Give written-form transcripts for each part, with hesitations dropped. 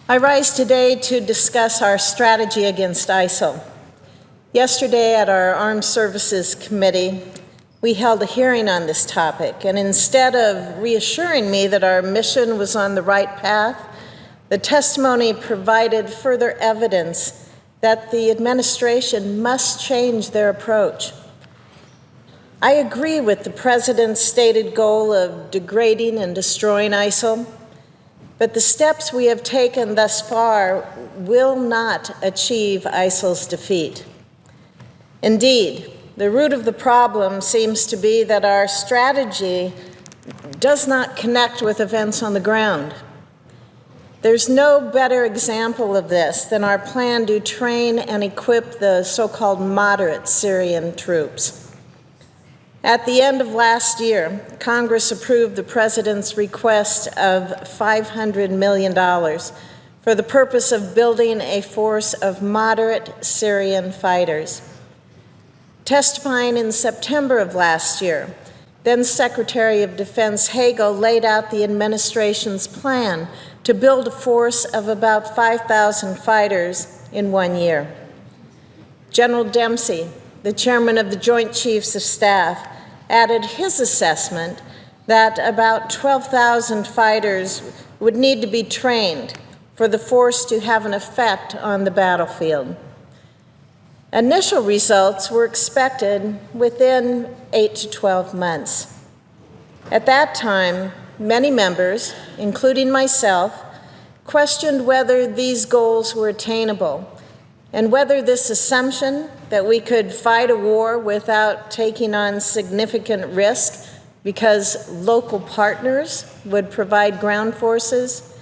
I rise today to discuss our strategy against ISIL. Yesterday at our Armed Services Committee, we held a hearing on this topic, and instead of reassuring me that our mission was on the right path, the testimony provided further evidence that the administration must change their approach. I agree with the President's stated goal of degrading and destroying ISIL, but the steps we have taken thus far will not achieve ISIL's defeat. Indeed, the root of the problem seems to be that our strategy does not connect with events on the ground. There's no better example of this than our plan to train and equip the so-called moderate Syrian troops. At the end of last year, Congress approved the President's request of $500 million for the purpose of building a force of moderate Syrian fighters. Testifying in September of last year, then Secretary of Defense Hagel laid out the administration's plan to build a force of about 5,000 fighters in 1 year. General Dempsey, the chairman of the Joint Chiefs of Staff, added his assessment that about 12,000 fighters would need to be trained for the force to have an effect on the battlefield. Initial results were expected within 8 to 12 months. At that time, many members, including myself, questioned whether these goals were attainable and whether this assumption that we could fight a war without taking on significant risk because local partners would provide ground forces,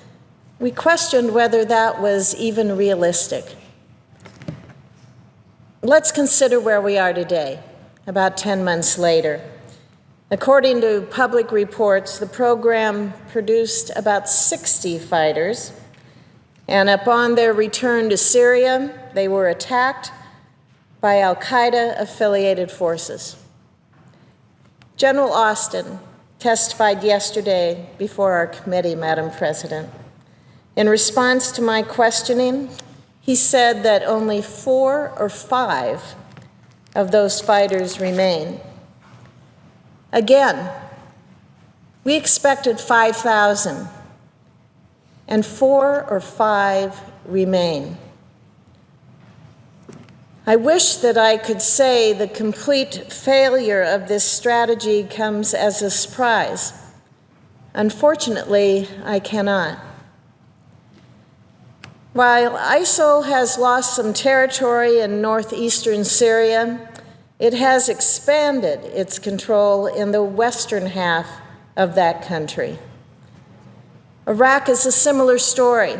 we questioned whether that was even realistic. Let's consider where we are today, about 10 months later. According to public reports, the program produced about 60 fighters, and upon their return to Syria, they were attacked by al-Qaeda-affiliated forces. General Austin testified yesterday before our committee, Madam President. In response to my questioning, he said that only 4 or 5 of those fighters remain. Again, we expected 5,000, and 4 or 5 remain. I wish that I could say the complete failure of this strategy comes as a surprise. Unfortunately, I cannot. While ISIL has lost some territory in northeastern Syria, it has expanded its control in the western half of that country. Iraq is a similar story.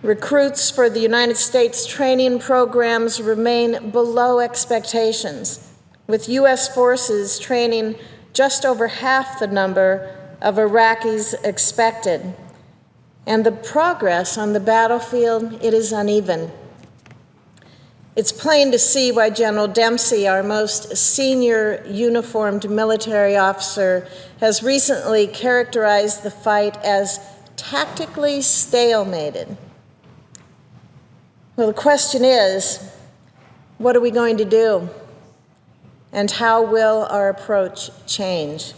Recruits for the United States training programs remain below expectations, with U.S. forces training just over half the number of Iraqis expected. And the progress on the battlefield, it is uneven. It's plain to see why General Dempsey, our most senior uniformed military officer, has recently characterized the fight as tactically stalemated. Well, the question is, what are we going to do? And how will our approach change?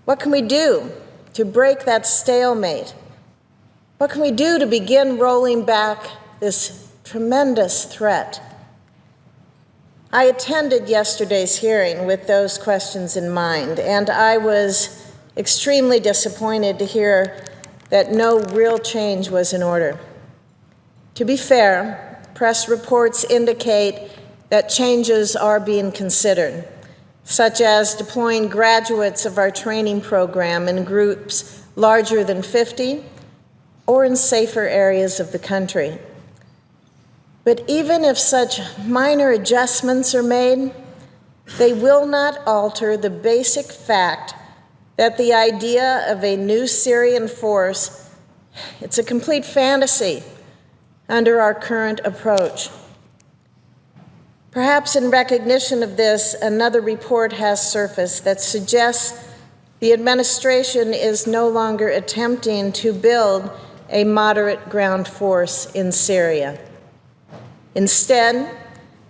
What can we do to break that stalemate? What can we do to begin rolling back this tremendous threat? I attended yesterday's hearing with those questions in mind, and I was extremely disappointed to hear that no real change was in order. To be fair, press reports indicate that changes are being considered, such as deploying graduates of our training program in groups larger than 50 or in safer areas of the country. But even if such minor adjustments are made, they will not alter the basic fact that the idea of a new Syrian force, it's a complete fantasy under our current approach. Perhaps in recognition of this, another report has surfaced that suggests the administration is no longer attempting to build a moderate ground force in Syria. Instead,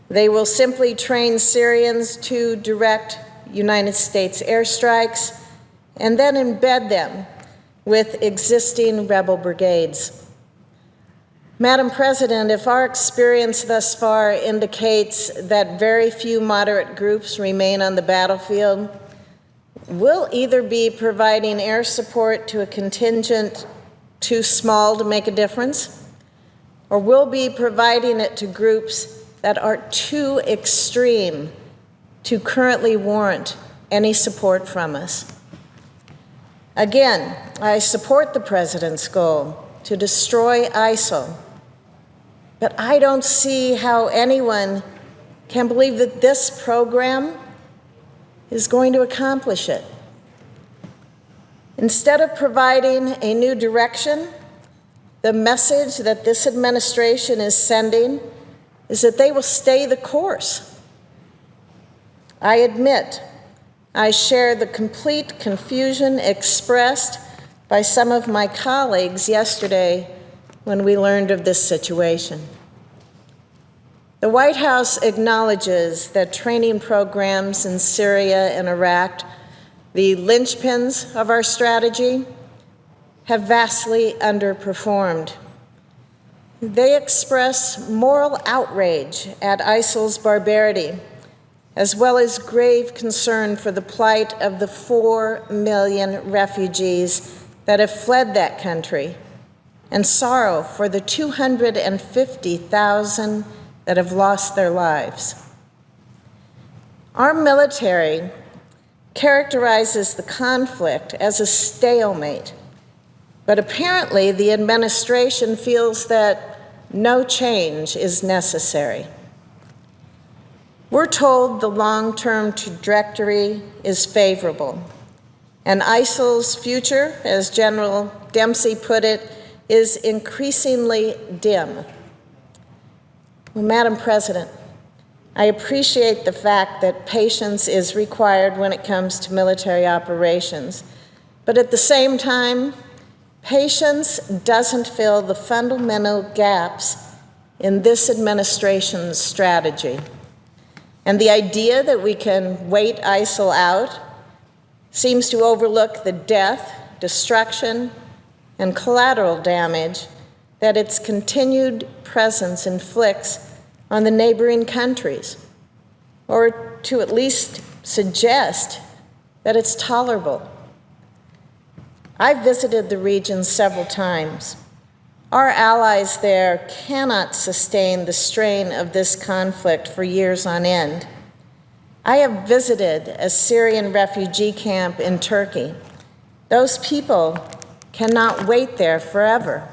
they will simply train Syrians to direct United States airstrikes and then embed them with existing rebel brigades. Madam President, if our experience thus far indicates that very few moderate groups remain on the battlefield, we'll either be providing air support to a contingent too small to make a difference, or we'll be providing it to groups that are too extreme to currently warrant any support from us. Again, I support the President's goal to destroy ISIL, but I don't see how anyone can believe that this program is going to accomplish it. Instead of providing a new direction, the message that this administration is sending is that they will stay the course. I admit I share the complete confusion expressed by some of my colleagues yesterday when we learned of this situation. The White House acknowledges that training programs in Syria and Iraq, the linchpins of our strategy, have vastly underperformed. They express moral outrage at ISIL's barbarity, as well as grave concern for the plight of the 4 million refugees that have fled that country, and sorrow for the 250,000 that have lost their lives. Our military characterizes the conflict as a stalemate, but apparently the administration feels that no change is necessary. We're told the long-term trajectory is favorable, and ISIL's future, as General Dempsey put it, is increasingly dim. Well, Madam President, I appreciate the fact that patience is required when it comes to military operations, but at the same time, patience doesn't fill the fundamental gaps in this administration's strategy. And the idea that we can wait ISIL out seems to overlook the death, destruction, and collateral damage that its continued presence inflicts on the neighboring countries, or to at least suggest that it's tolerable. I've visited the region several times. Our allies there cannot sustain the strain of this conflict for years on end. I have visited a Syrian refugee camp in Turkey. Those people cannot wait there forever.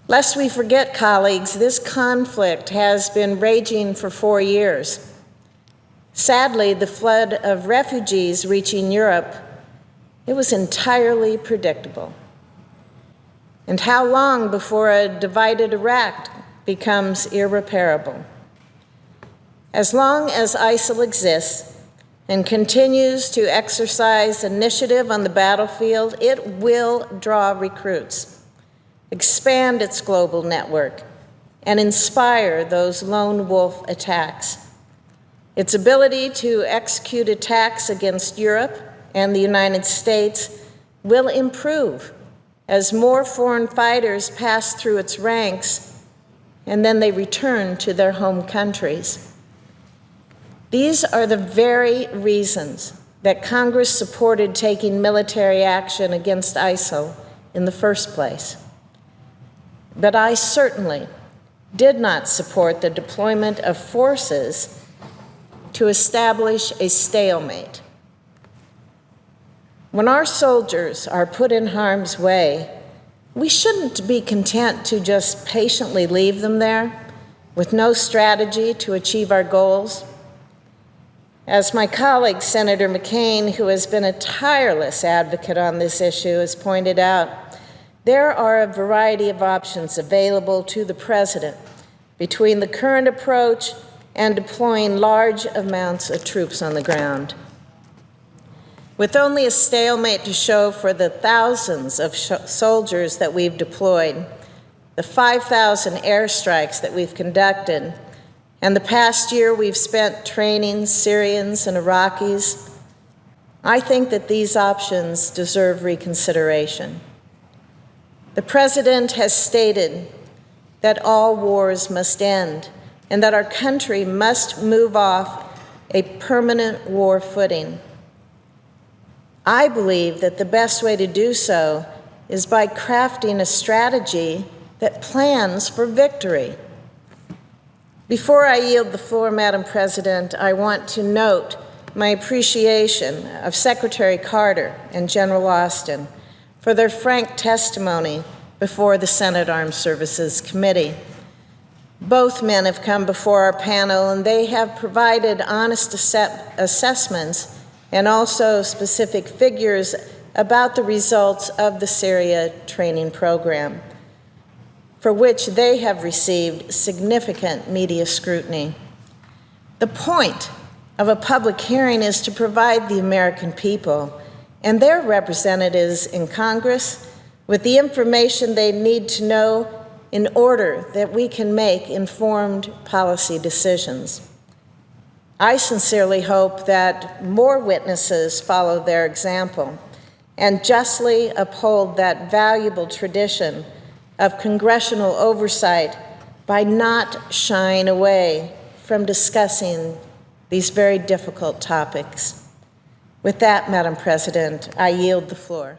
Lest we forget, colleagues, this conflict has been raging for 4 years. Sadly, the flood of refugees reaching Europe, it was entirely predictable. And how long before a divided Iraq becomes irreparable? As long as ISIL exists and continues to exercise initiative on the battlefield, it will draw recruits, expand its global network, and inspire those lone wolf attacks. Its ability to execute attacks against Europe and the United States will improve as more foreign fighters pass through its ranks and then they return to their home countries. These are the very reasons that Congress supported taking military action against ISIL in the first place. But I certainly did not support the deployment of forces to establish a stalemate. When our soldiers are put in harm's way, we shouldn't be content to just patiently leave them there with no strategy to achieve our goals. As my colleague, Senator McCain, who has been a tireless advocate on this issue, has pointed out, there are a variety of options available to the President between the current approach and deploying large amounts of troops on the ground. with only a stalemate to show for the thousands of soldiers that we've deployed, the 5,000 airstrikes that we've conducted, and the past year we've spent training Syrians and Iraqis, I think that these options deserve reconsideration. The President has stated that all wars must end and that our country must move off a permanent war footing. I believe that the best way to do so is by crafting a strategy that plans for victory. Before I yield the floor, Madam President, I want to note my appreciation of Secretary Carter and General Austin for their frank testimony before the Senate Armed Services Committee. Both men have come before our panel, and they have provided honest assessments and also specific figures about the results of the Syria training program, for which they have received significant media scrutiny. The point of a public hearing is to provide the American people and their representatives in Congress with the information they need to know in order that we can make informed policy decisions. I sincerely hope that more witnesses follow their example and justly uphold that valuable tradition of congressional oversight by not shying away from discussing these very difficult topics. With that, Madam President, I yield the floor.